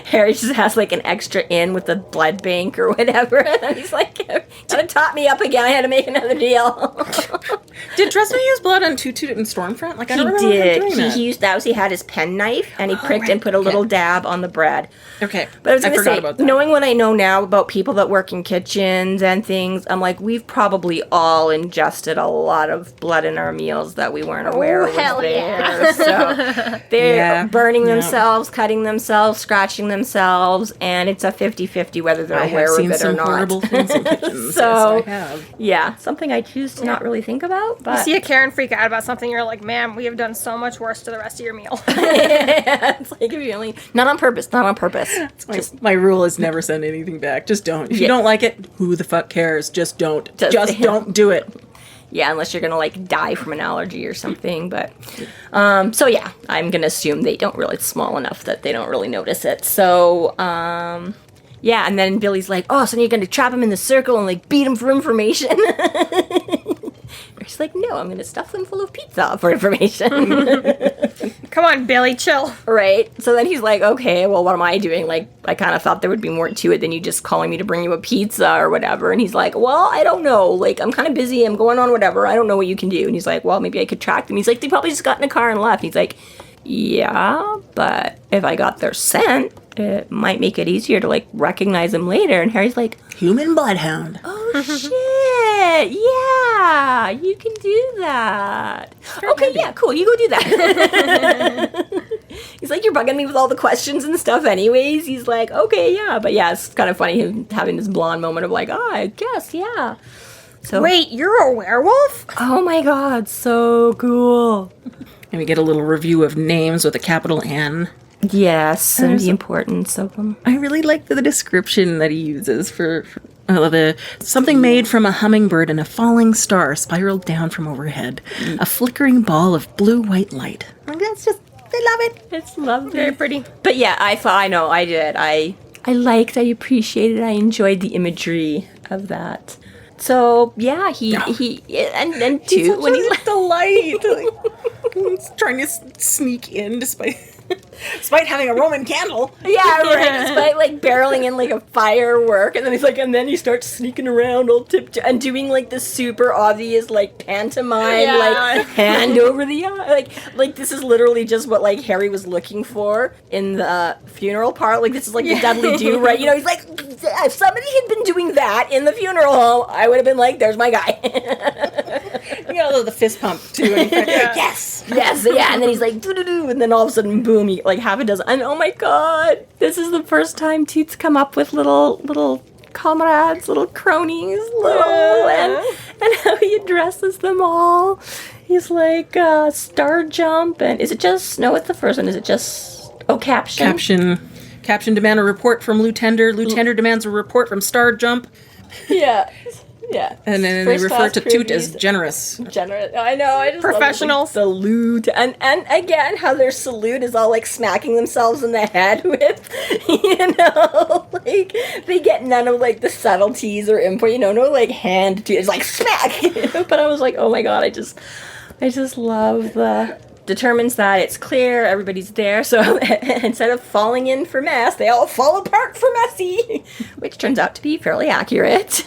Harry just has like an extra in with the blood bank or whatever. And he's like, gotta top me up again. I had to make another deal. Did Dresden use blood on Toot Toot and Stormfront? Like, I don't remember him doing that. He used that. He had his penknife and he pricked and put a little dab on the bread. Okay. But I was going to say, about that. Knowing what I know now about people that work in kitchens and things, I'm like, we've probably all ingested a lot of blood in our meals that we weren't aware was hell there. Yeah. So they're burning themselves, cutting themselves, scratching themselves, and it's a 50-50 whether they're aware of it or not. I have seen some horrible things in kitchens. So, yes, I have. Yeah, something I choose to not really think about. But you see a Karen freak out about something, you're like, ma'am, we have done so much worse to the rest of your meal. It's like, if you only, not on purpose. My rule is never send anything back. Just don't. If you don't like it, who the fuck cares? Just don't. Just don't do it. Yeah, unless you're gonna like die from an allergy or something. But so yeah, I'm gonna assume they don't really. It's small enough that they don't really notice it. So yeah, and then Billy's like, oh, so you're gonna trap him in the circle and like beat him for information. She's like, no, I'm gonna stuff them full of pizza for information. Come on, Billy, chill. Right? So then he's like, okay, well, what am I doing? Like, I kind of thought there would be more to it than you just calling me to bring you a pizza or whatever. And he's like, well, I don't know. Like, I'm kind of busy. I'm going on whatever. I don't know what you can do. And he's like, well, maybe I could track them. He's like, they probably just got in a car and left. He's like, yeah, but if I got their scent, it might make it easier to, like, recognize them later. And Harry's like, human bloodhound. Oh, shit. Yeah, you can do that. Okay, yeah, cool. You go do that. He's like, you're bugging me with all the questions and stuff anyways. He's like, okay, yeah. But yeah, it's kind of funny him having this blonde moment of like, oh, I guess, yeah. So, wait, you're a werewolf? Oh my god, so cool. And we get a little review of names with a capital N. Yes, and the importance of them. I really like the description that he uses for something made from a hummingbird and a falling star spiraled down from overhead. A flickering ball of blue-white light. Like, that's love it. It's lovely. Very pretty. But yeah, I did. I liked, I appreciated, I enjoyed the imagery of that. So yeah, he and too when he delight. He's trying to sneak in despite having a Roman candle. yeah, right. Despite like barreling in like a firework, and then he's like, and then he starts sneaking around all tiptoe and doing like this super obvious like pantomime like hand over the eye, like this is literally just what like Harry was looking for in the funeral part. Like this is like the Dudley Do, right? You know, he's like, if somebody had been doing that in the funeral home, I would have been like, there's my guy. You know, the fist pump too. And yes, yeah. And then he's like, doo-doo-doo, and then all of a sudden, boom, he, like half a dozen. And oh my god, this is the first time Toots come up with little comrades, little cronies, and how he addresses them all. He's like, star jump, and is it just, no, it's the first one, is it just, caption? Caption demand a report from Lieutenant. Lieutenant demands a report from Star Jump. Yeah. And then they refer to Toot as generous. Generous. I know. I just Professional. love, like, salute. And again, how their salute is all like smacking themselves in the head with, you know, like they get none of like the subtleties or input, you know, no like hand to it's like smack. But I was like, oh my god, I just love the determines that it's clear, everybody's there, so instead of falling in for mess, they all fall apart for messy, which turns out to be fairly accurate.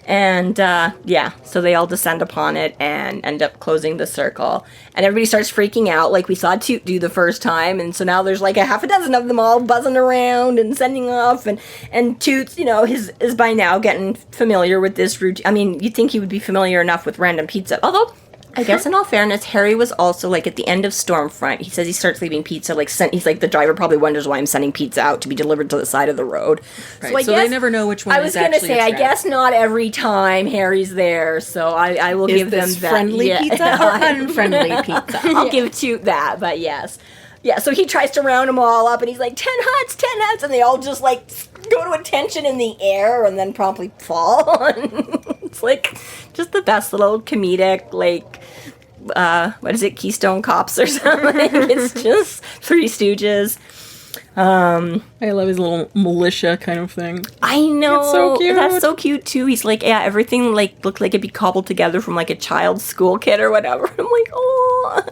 And so they all descend upon it and end up closing the circle, and everybody starts freaking out like we saw Toot do the first time, and so now there's like a half a dozen of them all buzzing around and sending off, and Toots, you know, is by now getting familiar with this routine. I mean, you'd think he would be familiar enough with random pizza, although I guess in all fairness, Harry was also, like, at the end of Stormfront, he says he starts leaving pizza, like, he's like, the driver probably wonders why I'm sending pizza out to be delivered to the side of the road. Right, so they never know which one is actually I was going to say, I guess not every time Harry's there, so I will give them that. Friendly pizza or unfriendly pizza? I'll give Toot that, but yes. Yeah, so he tries to round them all up, and he's like, 10 huts, and they all just, like, go to attention in the air and then promptly fall. It's, like, just the best little comedic, like, what is it, Keystone Cops or something? It's just Three Stooges. I love his little militia kind of thing. I know. It's so cute. That's so cute, too. He's like, yeah, everything, like, looked like it'd be cobbled together from, like, a child's school kit or whatever. I'm like, oh.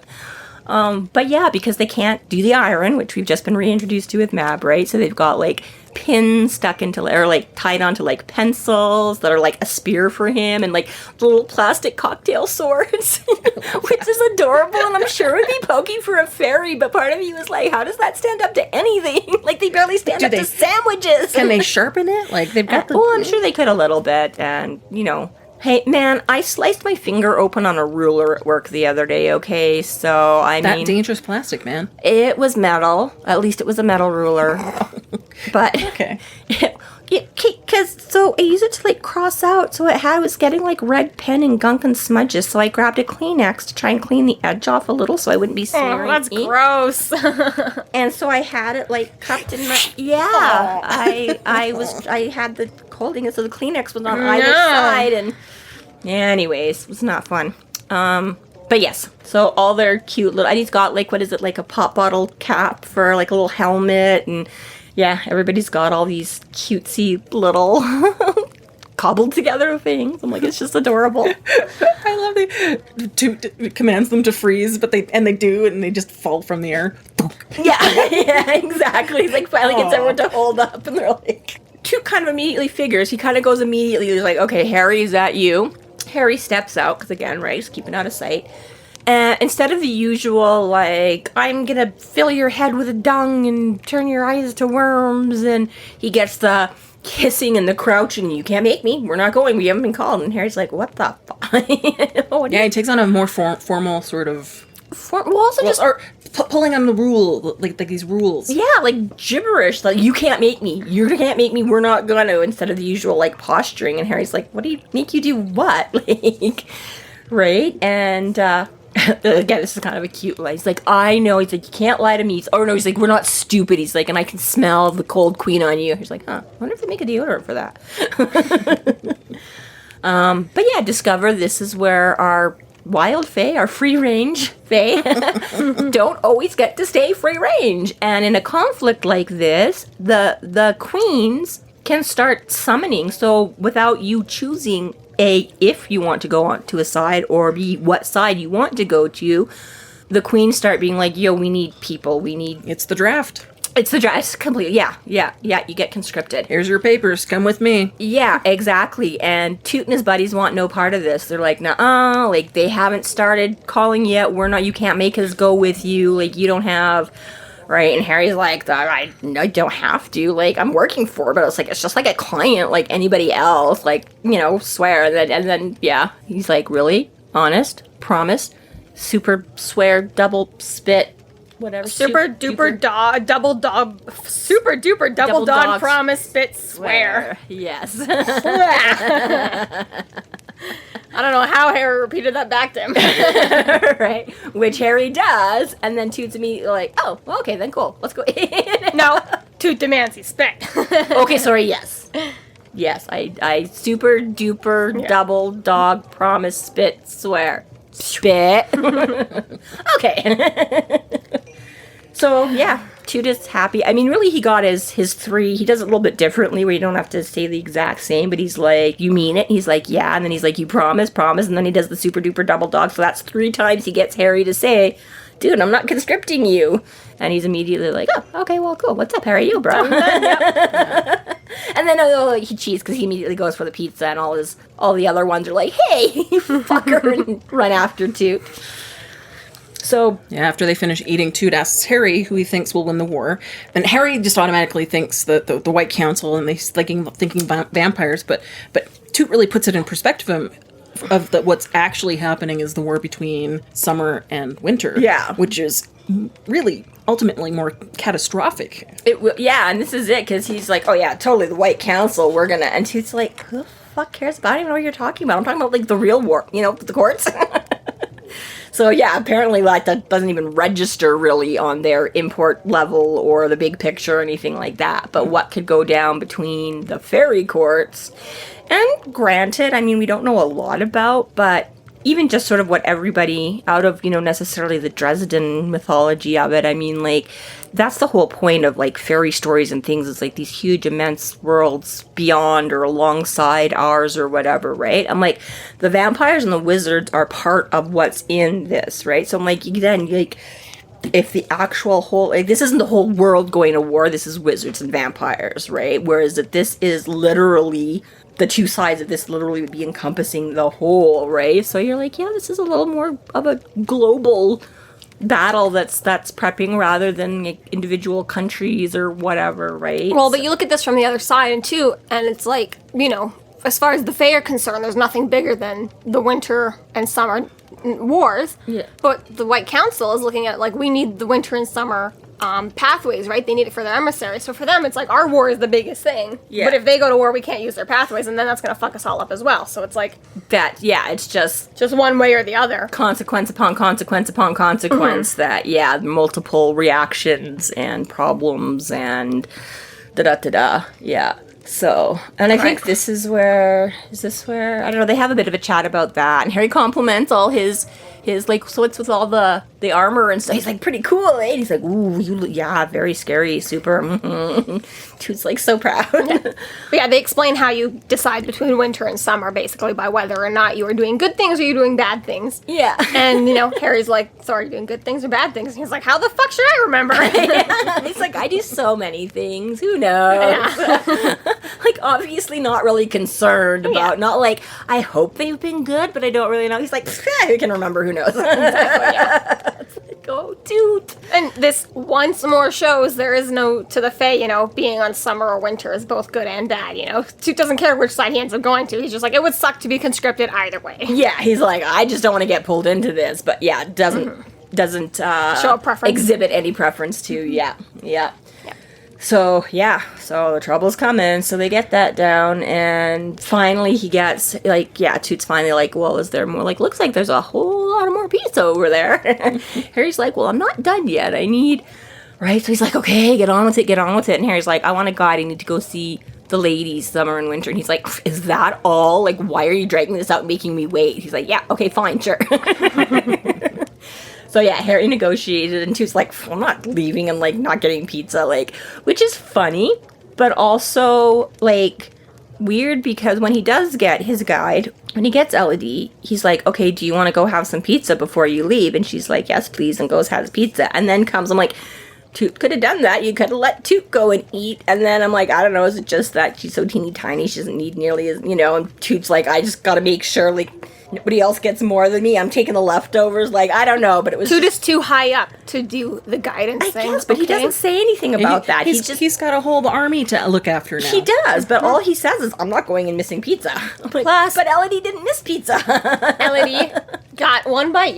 But yeah, because they can't do the iron, which we've just been reintroduced to with Mab, right? So they've got like pins stuck into, or like tied onto like pencils that are like a spear for him, and like little plastic cocktail swords, which is adorable, and I'm sure would be pokey for a fairy, but part of me was like, how does that stand up to anything? Like they barely stand up to sandwiches. Can they sharpen it? Like they've got well, I'm sure they could a little bit, and you know. Hey, man, I sliced my finger open on a ruler at work the other day, okay? So, I mean... That dangerous plastic, man. It was metal. At least it was a metal ruler. But... Okay. So I used it to, like, cross out. So it was getting, like, red pen and gunk and smudges. So I grabbed a Kleenex to try and clean the edge off a little so I wouldn't be smearing that's ink. gross. And so I had it, like, cupped in my... Yeah. I had the holding it so the Kleenex was on either side, and... Yeah, anyways, it was not fun. But yes, so all their cute little... And he's got, like, what is it, like a pop bottle cap for, like, a little helmet, and... Yeah, everybody's got all these cutesy little cobbled together things. I'm like, it's just adorable. I love it commands them to freeze, but they do, and they just fall from the air. Yeah, exactly. He's like, finally gets everyone to hold up, and they're like... Toot kind of immediately figures. He kind of goes immediately. He's like, okay, Harry, is that you? Harry steps out, because again, right, he's keeping out of sight. And instead of the usual, like, I'm gonna fill your head with a dung and turn your eyes to worms, and he gets the kissing and the crouching, you can't make me, we're not going, we haven't been called. And Harry's like, what the fuck? Yeah, he takes on a more formal sort of... Or pulling on the rule, like these rules. Yeah, like gibberish, like, you can't make me, we're not gonna, instead of the usual, like, posturing. And Harry's like, what do you make you do what? Like, right? And, again, this is kind of a cute line. He's like, I know. He's like, you can't lie to me. He's like, we're not stupid. He's like, and I can smell the cold queen on you. He's like, I wonder if they make a deodorant for that. But yeah, discover this is where our wild fae, our free-range Fae don't always get to stay free range. And in a conflict like this, the queens can start summoning. So without you choosing if you want to go on to a side or B, what side you want to go to, the queens start being like, yo, we need people. It's the draft. It's the draft. It's completely, yeah. You get conscripted. Here's your papers. Come with me. Yeah, exactly. And Toot and his buddies want no part of this. They're like, nuh-uh, like, they haven't started calling yet. You can't make us go with you. Like, you don't have, right? And Harry's like, I don't have to. Like, I'm working for it. But it's like, it's just like a client, like anybody else. Like, swear. And then, yeah, he's like, really? Honest? Promise? Super swear, double spit. Whatever. Super duper dog, double dog, super duper double dog promise, spit, swear. Yes. I don't know how Harry repeated that back to him. Right. Which Harry does, and then Toot's immediately like, oh, well, okay, then cool. Let's go in. No, Toot demands he spit. Okay, sorry, yes. Yes, I super duper double dog promise, spit, swear. Spit. Okay. So, yeah, Toot is happy. I mean, really, he got his 3. He does it a little bit differently where you don't have to say the exact same, but he's like, you mean it? He's like, yeah. And then he's like, you promise? And then he does the super duper double dog. So that's 3 times he gets Harry to say, dude, I'm not conscripting you. And he's immediately like, oh, okay, well, cool. What's up, Harry? You, bro. And then he cheats because he immediately goes for the pizza, and all the other ones are like, hey, you fucker, and run after Toot. So yeah, after they finish eating, Toot asks Harry who he thinks will win the war, and Harry just automatically thinks that the White Council, and he's thinking vampires, but Toot really puts it in perspective of what's actually happening is the war between summer and winter. Yeah, which is really ultimately more catastrophic. Yeah, and this is it, because he's like, oh yeah, totally, the White Council, we're gonna, and Toot's like, who the fuck cares about it? I don't even know what you're talking about. I'm talking about like the real war, the courts. So yeah, apparently that doesn't even register really on their import level or the big picture or anything like that. But what could go down between the fairy courts, and granted, I mean, we don't know a lot about, but even just sort of what everybody out of, necessarily the Dresden mythology of it, I mean, like, that's the whole point of, like, fairy stories and things. It's, like, these huge, immense worlds beyond or alongside ours or whatever, right? I'm like, the vampires and the wizards are part of what's in this, right? So I'm like, then, like, if the actual whole, like, this isn't the whole world going to war, this is wizards and vampires, right? Whereas that this is literally, the two sides of this literally would be encompassing the whole, right? So you're like, yeah, this is a little more of a global battle that's prepping rather than like, individual countries or whatever, right? Well, but you look at this from the other side too, and it's like, as far as the Fae are concerned, there's nothing bigger than the winter and summer wars. Yeah. But the White Council is looking at, like, we need the winter and summer pathways, right? They need it for their emissary. So for them, it's like, our war is the biggest thing. Yeah. But if they go to war, we can't use their pathways, and then that's going to fuck us all up as well. So it's like... it's just one way or the other. Consequence upon consequence upon consequence that, multiple reactions and problems and da-da-da-da. Yeah. So, and I think this is where, I don't know, they have a bit of a chat about that. And Harry compliments all his like, so it's with all the armor and stuff. He's like, pretty cool, eh? And he's like, ooh, very scary, super. Toot's like so proud. But yeah, they explain how you decide between winter and summer, basically, by whether or not you are doing good things or you're doing bad things. Yeah. And, Harry's like, so are you doing good things or bad things? And he's like, how the fuck should I remember? He's like, I do so many things. Who knows? Yeah. Like, obviously not really concerned about, not like, I hope they've been good, but I don't really know. He's like, who can remember? Who knows? Exactly, yeah. It's like, oh, Toot. And this once more shows there is no, to the Fae, being on summer or winter is both good and bad, Toot doesn't care which side he ends up going to. He's just like, it would suck to be conscripted either way. Yeah, he's like, I just don't want to get pulled into this, but yeah, doesn't show a preference. Exhibit any preference to, yeah. So the trouble's coming, so they get that down, and finally he gets, Toot's finally like, well, is there more, like, looks like there's a whole lot of more pizza over there. Harry's like, well, I'm not done yet, I need, right, so he's like, okay, get on with it, and Harry's like, I want a guide, I need to go see the ladies, summer and winter, and he's like, is that all? Like, why are you dragging this out and making me wait? He's like, yeah, okay, fine, sure. So yeah, Harry negotiated, and Toot's like, I'm not leaving and like not getting pizza, like, which is funny, but also like weird because when he does get his guide, when he gets Elodie, he's like, okay, do you want to go have some pizza before you leave? And she's like, yes, please, and goes has pizza, and then comes, I'm like, Toot could have done that. You could have let Toot go and eat. And then I'm like, I don't know, is it just that she's so teeny tiny, she doesn't need nearly as, and Toot's like, I just gotta make sure, like, nobody else gets more than me. I'm taking the leftovers. Like, I don't know, but it was Toot is too high up to do the guidance thing. Yes, but he doesn't say anything about that. He's got a whole army to look after now. He does, but all he says is, I'm not going and missing pizza. I'm like, Plus- but Elodie didn't miss pizza. Elodie got one bite,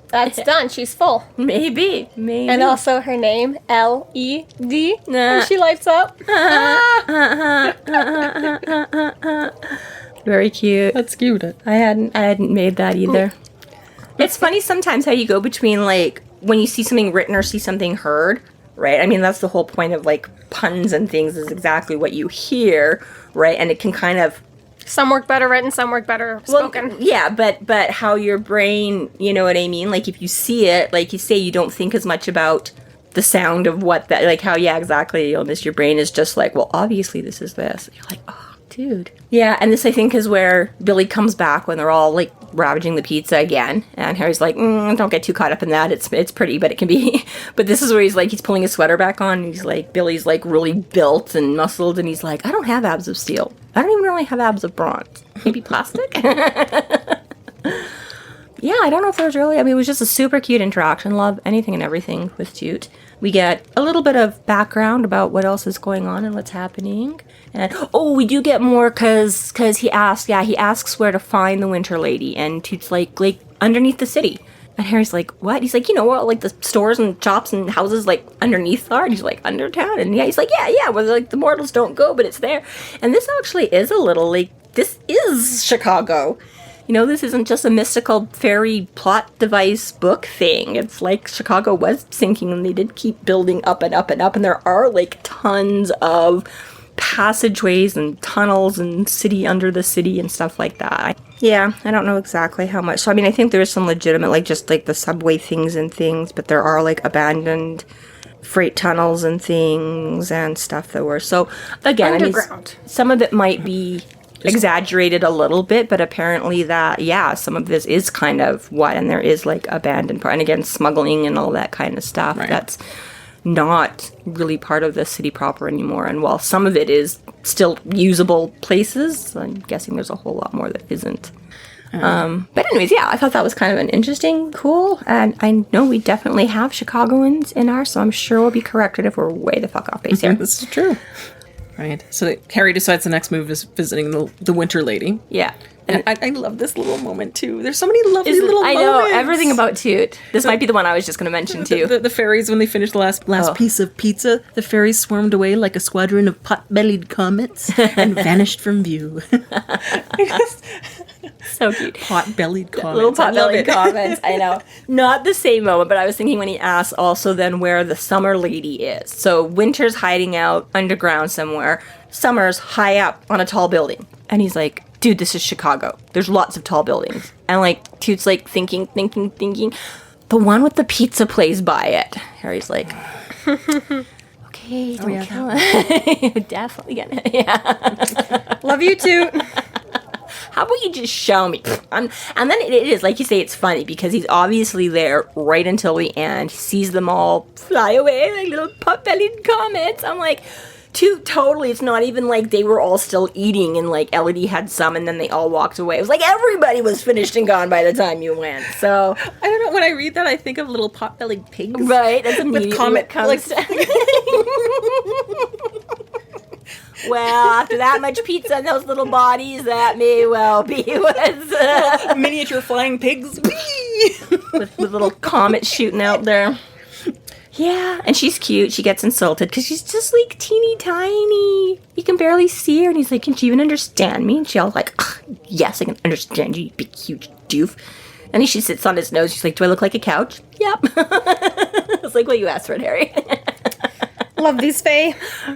That's done. She's full. Maybe. And also her name, L-E-D. Nah. And she lights up. Very cute. That's cute. I hadn't made that either. It's funny sometimes how you go between, like, when you see something written or see something heard, right? I mean, that's the whole point of, like, puns and things is exactly what you hear, right? And it can kind of... Some work better written, some work better spoken. Well, yeah, but how your brain, you know what I mean? Like, if you see it, like you say, you don't think as much about the sound of what that... Like, how, yeah, exactly, your brain is just like, well, obviously this is this. You're like, oh. Dude. Yeah, and this I think is where Billy comes back when they're all like ravaging the pizza again, and Harry's like, don't get too caught up in that. It's pretty, but it can be. But this is where he's like, he's pulling his sweater back on. And he's like, Billy's like really built and muscled, and he's like, I don't have abs of steel. I don't even really have abs of bronze. Maybe plastic. Yeah, I don't know if there's really. I mean, it was just a super cute interaction. Love anything and everything with Toot. We get a little bit of background about what else is going on and what's happening. And we do get more because he asks where to find the Winter Lady, and Toot's like underneath the city. And Harry's like, what? He's like, where like the stores and shops and houses like underneath are? And he's like, under town? And yeah, he's like, yeah, where like the mortals don't go, but it's there. And this actually is a little like, this is Chicago. This isn't just a mystical fairy plot device book thing. It's like Chicago was sinking, and they did keep building up and up and up. And there are like tons of passageways and tunnels and city under the city and stuff like that. Yeah, I don't know exactly how much. So, I mean, I think there is some legitimate, like just like the subway things and things, but there are like abandoned freight tunnels and things and stuff that were. So, again, underground. I mean, some of it might be exaggerated a little bit, but apparently that, yeah, some of this is kind of what, and there is like abandoned part, and again, smuggling and all that kind of stuff. Right. That's not really part of the city proper anymore. And while some of it is still usable places, I'm guessing there's a whole lot more that isn't. But anyways, yeah, I thought that was kind of an interesting, cool, and I know we definitely have Chicagoans in ours, so I'm sure we'll be corrected if we're way the fuck off base here. This is true. Right. So Harry decides the next move is visiting the Winter Lady. Yeah. And I love this little moment, too. There's so many lovely little moments. I know, everything about Toot. This might be the one I was just going to mention, too. The fairies, when they finished the last piece of pizza, the fairies swarmed away like a squadron of pot-bellied comets and vanished from view. So cute. Pot-bellied comets. Little pot-bellied comets, I know. Not the same moment, but I was thinking when he asked also then where the Summer Lady is. So Winter's hiding out underground somewhere. Summer's high up on a tall building. And he's like, dude, this is Chicago. There's lots of tall buildings. And like, Toot's like thinking. The one with the pizza place by it. Harry's like, okay, don't kill it. Definitely gonna, yeah. Love you, Toot. How about you just show me? And then it is, like you say, it's funny because he's obviously there right until the end. He sees them all fly away like little pot-bellied comets. I'm like, Toot, totally. It's not even like they were all still eating and like Elodie had some and then they all walked away. It was like everybody was finished and gone by the time you went. So I don't know. When I read that, I think of little pot-bellied pigs. Right. That's immediately comet comes. Well, after that much pizza and those little bodies, that may well be what's... miniature flying pigs. with little comets shooting out there. Yeah, and she's cute. She gets insulted because she's just like teeny tiny. You can barely see her. And he's like, can she even understand me? And she's like, yes, I can understand you, you big, huge doof. And then she sits on his nose. She's like, do I look like a couch? Yep. It's like, well, you asked for it, Harry. Love these fae.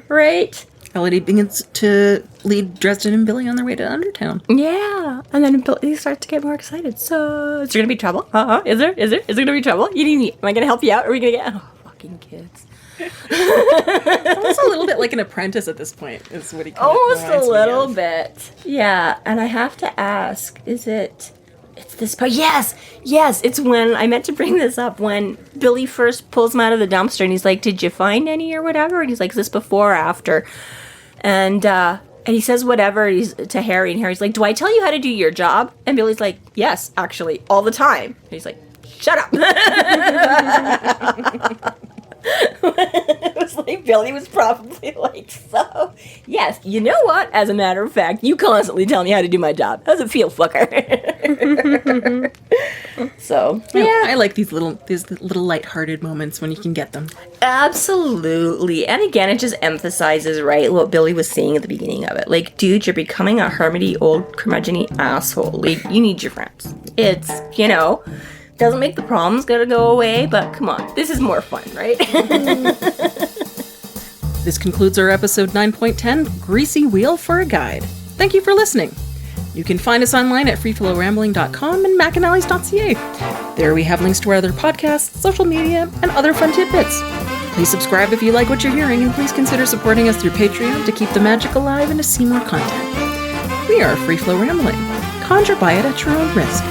Right. Elodie begins to lead Dresden and Billy on their way to Undertown. Yeah. And then Billy starts to get more excited. So, is there going to be trouble? Is there? Is there going to be trouble? You need me? Am I going to help you out? Are we going to get... Oh, fucking kids. Almost a little bit like an apprentice at this point, is what he kind of Almost a reminds me little of. bit. Yeah, and I have to ask, it's this part. Yes, it's when, I meant to bring this up, when Billy first pulls him out of the dumpster and he's like, did you find any or whatever? And he's like, is this before or after? And he says whatever to Harry, and Harry's like, do I tell you how to do your job? And Billy's like, yes, actually, all the time. And he's like, shut up. It was like Billy was probably like, so, yes, you know what? As a matter of fact, you constantly tell me how to do my job. How's it feel, fucker? So, yeah. I like these little lighthearted moments when you can get them. Absolutely. And again, it just emphasizes, right, what Billy was saying at the beginning of it. Like, dude, you're becoming a hermity, old, curmudgeon-y asshole. Like, you need your friends. It's, doesn't make the problems gonna go away, but come on, this is more fun, right? This concludes our episode 9.10, Greasy Wheel for a Guide. Thank you for listening. You can find us online at freeflowrambling.com and McAnally's.ca. There we have links to our other podcasts, social media, and other fun tidbits. Please subscribe if you like what you're hearing, and please consider supporting us through Patreon to keep the magic alive and to see more content. We are Free Flow Rambling. Conjure by it at your own risk.